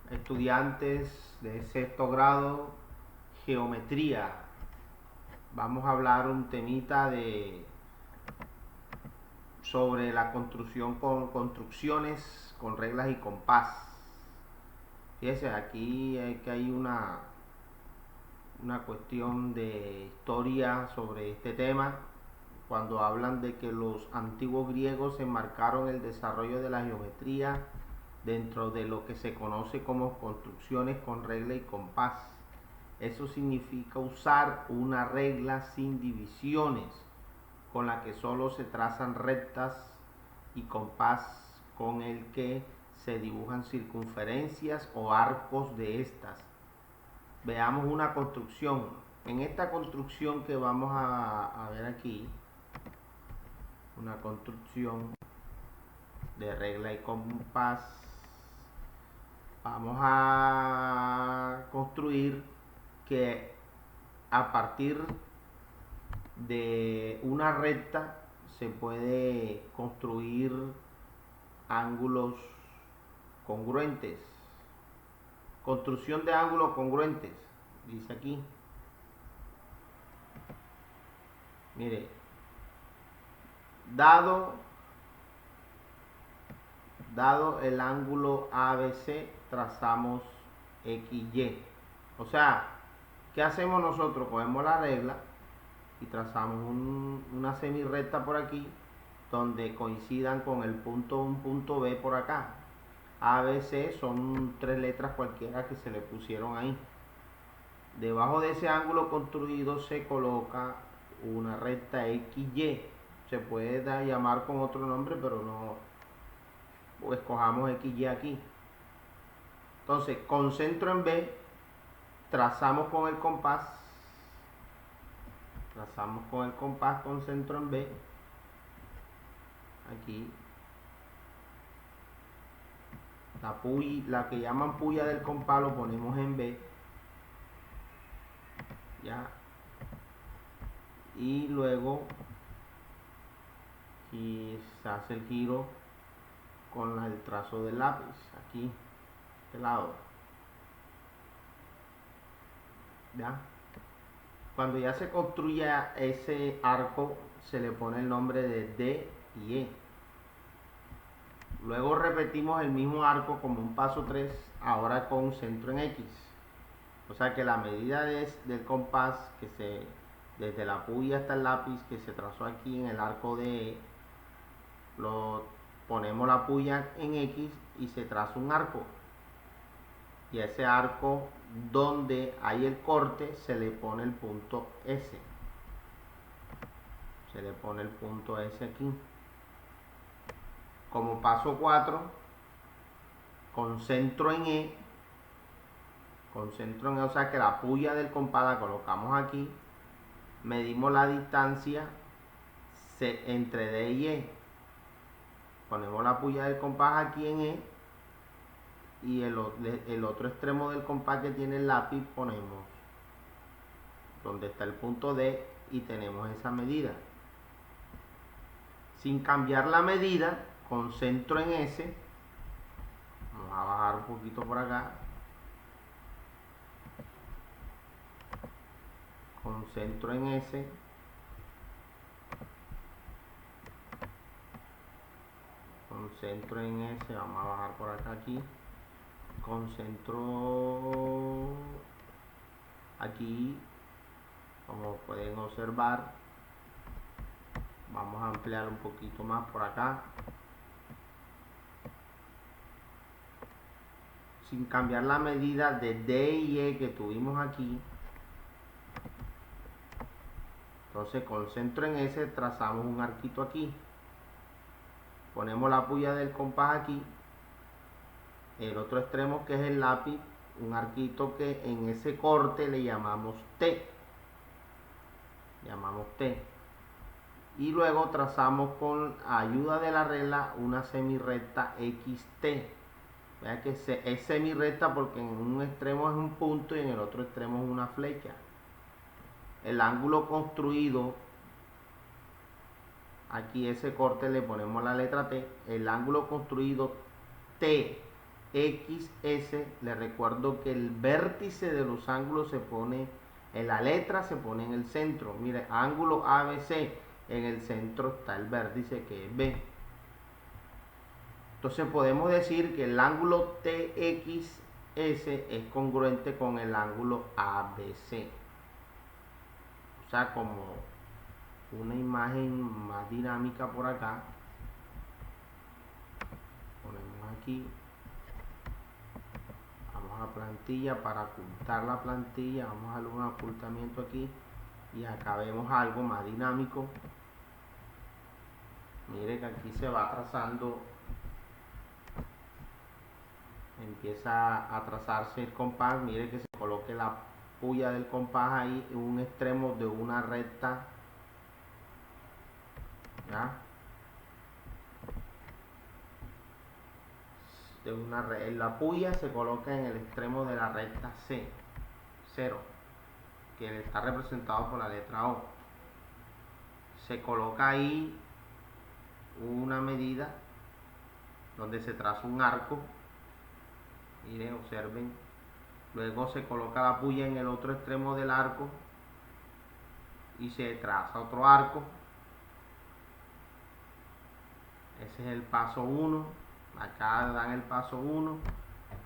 Estudiantes de sexto grado, geometría. Vamos a hablar un temita sobre la construcción con construcciones con reglas y compás. Fíjense, aquí hay una cuestión de historia sobre este tema, cuando hablan de que los antiguos griegos enmarcaron el desarrollo de la geometría dentro de lo que se conoce como construcciones con regla y compás. Eso significa usar una regla sin divisiones, con la que solo se trazan rectas, y compás con el que se dibujan circunferencias o arcos de estas. Veamos una construcción. En esta construcción que vamos a ver aquí, una construcción de regla y compás, vamos a construir que a partir de una recta se puede construir ángulos congruentes. Construcción de ángulos congruentes, dice aquí. Mire, dado el ángulo ABC, trazamos XY. O sea, ¿qué hacemos nosotros? Cogemos la regla y trazamos una semirrecta por aquí, donde coincidan con el punto un punto B por acá. ABC son tres letras cualquiera que se le pusieron ahí. Debajo de ese ángulo construido se coloca una recta XY. Se puede llamar con otro nombre, pero no escojamos XY aquí. Entonces, con centro en B, trazamos con el compás. Trazamos con el compás con centro en B. Aquí. La que llaman puya del compás lo ponemos en B. Ya. Y luego y se hace el giro con el trazo del lápiz. Aquí. Este lado. ¿Ya? Cuando ya se construya ese arco, se le pone el nombre de D y E. Luego repetimos el mismo arco como un paso 3, ahora con centro en X. O sea que la medida del compás, desde la puya hasta el lápiz que se trazó aquí en el arco de E, ponemos la puya en X y se traza un arco. Y a ese arco donde hay el corte se le pone el punto S. Se le pone el punto S aquí. Como paso 4, con centro en E, o sea que la puya del compás la colocamos aquí, medimos la distancia entre D y E. Ponemos la puya del compás aquí en E, y el otro extremo del compás que tiene el lápiz ponemos donde está el punto D y tenemos esa medida. Sin cambiar la medida, con centro en S, vamos a bajar un poquito por acá, con centro en S, con centro en S, vamos a bajar por acá aquí, con centro aquí, como pueden observar. Vamos a ampliar un poquito más por acá, sin cambiar la medida de D y E que tuvimos aquí. Entonces con centro en S trazamos un arquito aquí, ponemos la puya del compás aquí, el otro extremo que es el lápiz, un arquito que en ese corte le llamamos T. Y luego trazamos con ayuda de la regla una semirrecta XT. Vean que es semirrecta porque en un extremo es un punto y en el otro extremo es una flecha. El ángulo construido, aquí ese corte le ponemos la letra T. El ángulo construido T XS, les recuerdo que el vértice de los ángulos se pone en la letra, se pone en el centro. Mire, ángulo ABC, en el centro está el vértice que es B. Entonces podemos decir que el ángulo TXS es congruente con el ángulo ABC. O sea, como una imagen más dinámica por acá. Ponemos aquí. Vamos a plantilla para ocultar la plantilla. Vamos a darle un ocultamiento aquí. Y acá vemos algo más dinámico. Mire que aquí se va trazando. Empieza a trazarse el compás. Mire que se coloque la puya del compás ahí en un extremo de una recta. ¿Ya? La puya se coloca en el extremo de la recta C, 0, que está representado por la letra O. Se coloca ahí una medida donde se traza un arco. Miren, observen. Luego se coloca la puya en el otro extremo del arco y se traza otro arco. Ese es el paso 1. Acá dan el paso 1.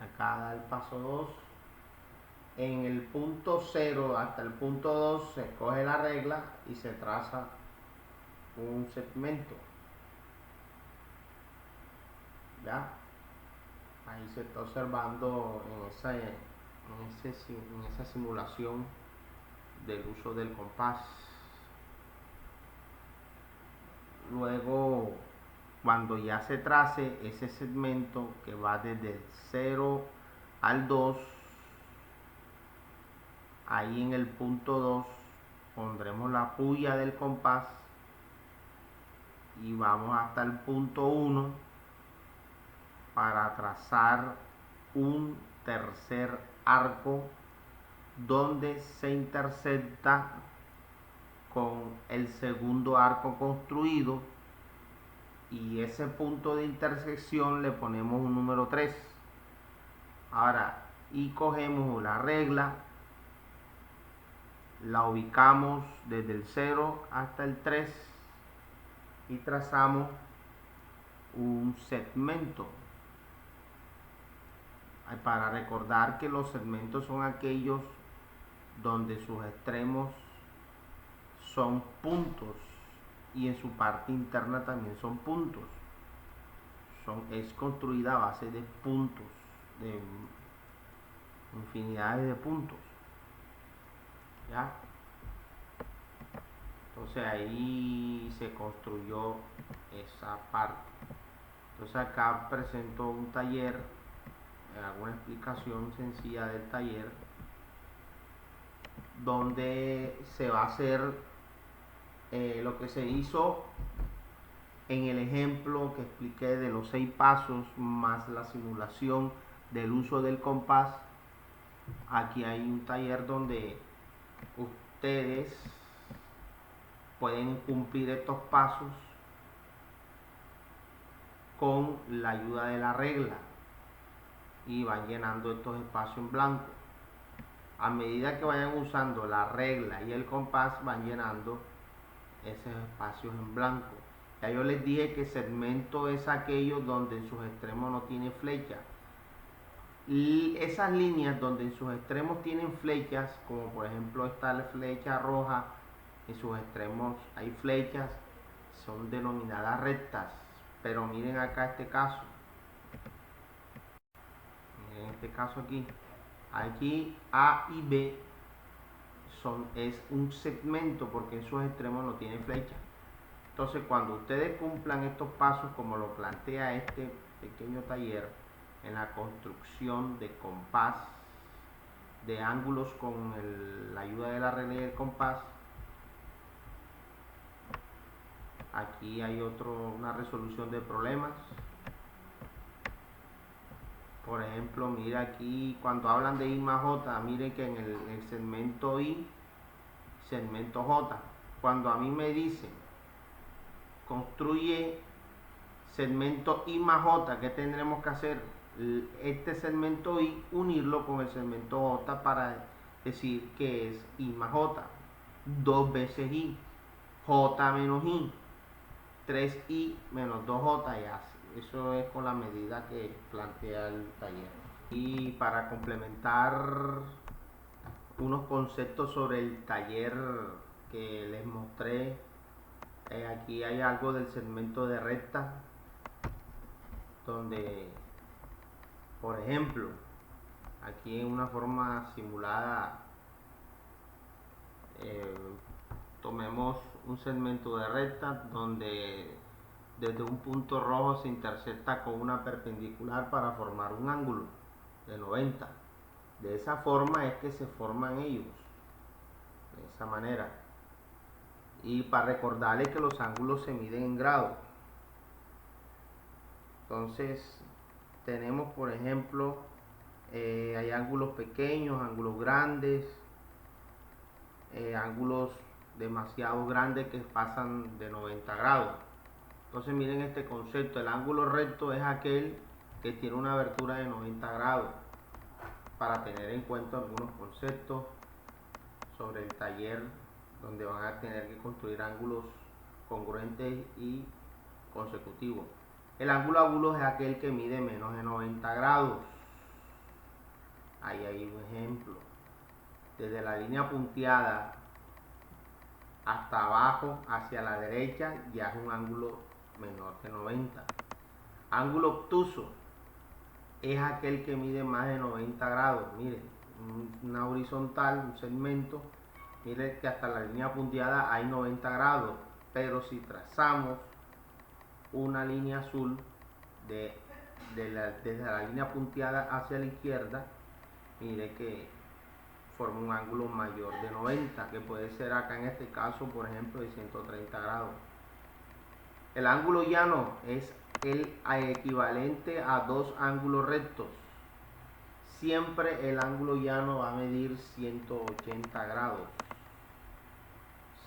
Acá da el paso 2. En el punto 0 hasta el punto 2 se coge la regla y se traza un segmento. ¿Ya? Ahí se está observando en esa simulación del uso del compás. Luego, cuando ya se trace ese segmento que va desde el 0 al 2, ahí en el punto 2 pondremos la puya del compás y vamos hasta el punto 1 para trazar un tercer arco donde se intersecta con el segundo arco construido, y ese punto de intersección le ponemos un número 3. Ahora, y cogemos la regla, la ubicamos desde el 0 hasta el 3 y trazamos un segmento. Para recordar que los segmentos son aquellos donde sus extremos son puntos y en su parte interna también son puntos. Es construida a base de puntos, de infinidades de puntos. ¿Ya? Entonces ahí se construyó esa parte. Entonces acá presento un taller, hago una explicación sencilla del taller donde se va a hacer lo que se hizo en el ejemplo que expliqué de los 6 pasos más la simulación del uso del compás. Aquí hay un taller donde ustedes pueden cumplir estos pasos con la ayuda de la regla y van llenando estos espacios en blanco. A medida que vayan usando la regla y el compás, van llenando esos espacios en blanco. Ya yo les dije que segmento es aquello donde en sus extremos no tiene flecha. Y esas líneas donde en sus extremos tienen flechas, como por ejemplo esta flecha roja, en sus extremos hay flechas, son denominadas rectas. Pero miren acá este caso. Miren este caso aquí A y B es un segmento porque en sus extremos no tiene flecha. Entonces cuando ustedes cumplan estos pasos como lo plantea este pequeño taller en la construcción de compás, de ángulos con la ayuda de la regla y el compás, aquí hay una resolución de problemas. Por ejemplo, mira aquí cuando hablan de I más J, miren que en el segmento I, segmento J, cuando a mí me dicen construye segmento I más J, ¿qué tendremos que hacer? este segmento Y, unirlo con el segmento J para decir que es I más J. 2 veces I, J menos I, 3I menos 2J, ya. Eso es con la medida que plantea el taller. Y para complementar unos conceptos sobre el taller que les mostré, aquí hay algo del segmento de recta, donde, por ejemplo, aquí en una forma simulada, tomemos un segmento de recta donde desde un punto rojo se intersecta con una perpendicular para formar un ángulo de 90. De esa forma es que se forman ellos, de esa manera. Y para recordarles que los ángulos se miden en grados. Entonces tenemos, por ejemplo, hay ángulos pequeños, ángulos grandes, ángulos demasiado grandes que pasan de 90 grados. Entonces miren este concepto, el ángulo recto es aquel que tiene una abertura de 90 grados, para tener en cuenta algunos conceptos sobre el taller, donde van a tener que construir ángulos congruentes y consecutivos. El ángulo agudo es aquel que mide menos de 90 grados. Ahí hay un ejemplo. Desde la línea punteada hasta abajo, hacia la derecha, ya es un ángulo menor que 90. Ángulo obtuso es aquel que mide más de 90 grados. Miren, una horizontal, un segmento, miren que hasta la línea punteada hay 90 grados, pero si trazamos una línea azul desde la línea punteada hacia la izquierda, mire que forma un ángulo mayor de 90, que puede ser acá en este caso, por ejemplo, de 130 grados. El ángulo llano es el equivalente a dos ángulos rectos. Siempre el ángulo llano va a medir 180 grados.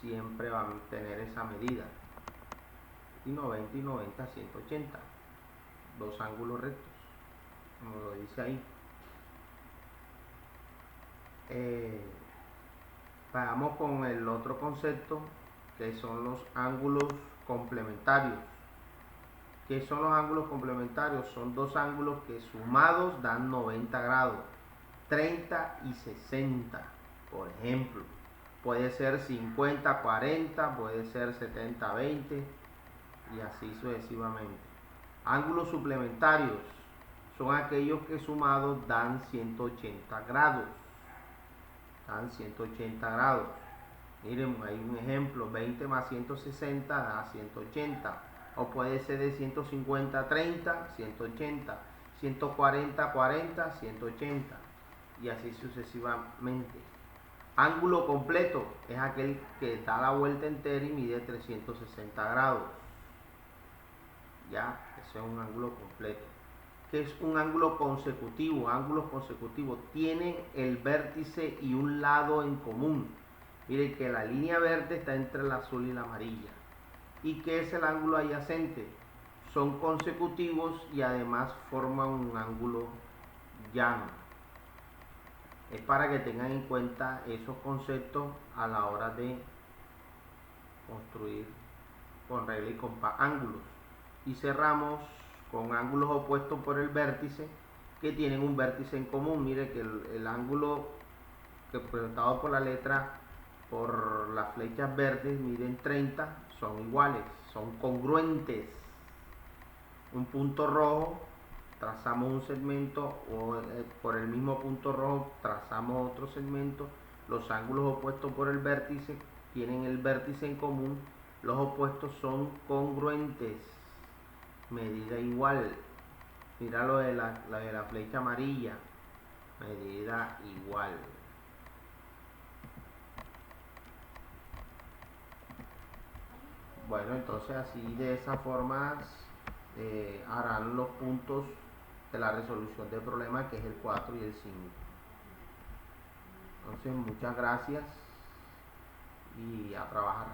Siempre va a tener esa medida. Y 90 y 90, 180. Dos ángulos rectos, como lo dice ahí. Vamos con el otro concepto, que son los ángulos complementarios. ¿Qué son los ángulos complementarios? Son dos ángulos que sumados dan 90 grados, 30 y 60, por ejemplo. Puede ser 50-40, puede ser 70-20 y así sucesivamente. Ángulos suplementarios son aquellos que sumados dan 180 grados. Dan 180 grados. Miren, hay un ejemplo, 20 más 160 da 180. O puede ser de 150-30, 180. 140-40, 180. Y así sucesivamente. Ángulo completo es aquel que da la vuelta entera y mide 360 grados. Ya, ese es un ángulo completo. ¿Qué es un ángulo consecutivo? Ángulos consecutivos tienen el vértice y un lado en común. Miren que la línea verde está entre el azul y la amarilla. ¿Y qué es el ángulo adyacente? Son consecutivos y además forman un ángulo llano. Es para que tengan en cuenta esos conceptos a la hora de construir con regla y compás ángulos. Y cerramos con ángulos opuestos por el vértice, que tienen un vértice en común. Mire que el ángulo que representado por la letra, por las flechas verdes, miden 30, son iguales, son congruentes. Un punto rojo, trazamos un segmento, o por el mismo punto rojo trazamos otro segmento. Los ángulos opuestos por el vértice tienen el vértice en común, los opuestos son congruentes, medida igual. Mira lo de la flecha amarilla, medida igual. Bueno, entonces así de esa forma harán los puntos de la resolución del problema, que es el 4 y el 5. Entonces muchas gracias y a trabajar.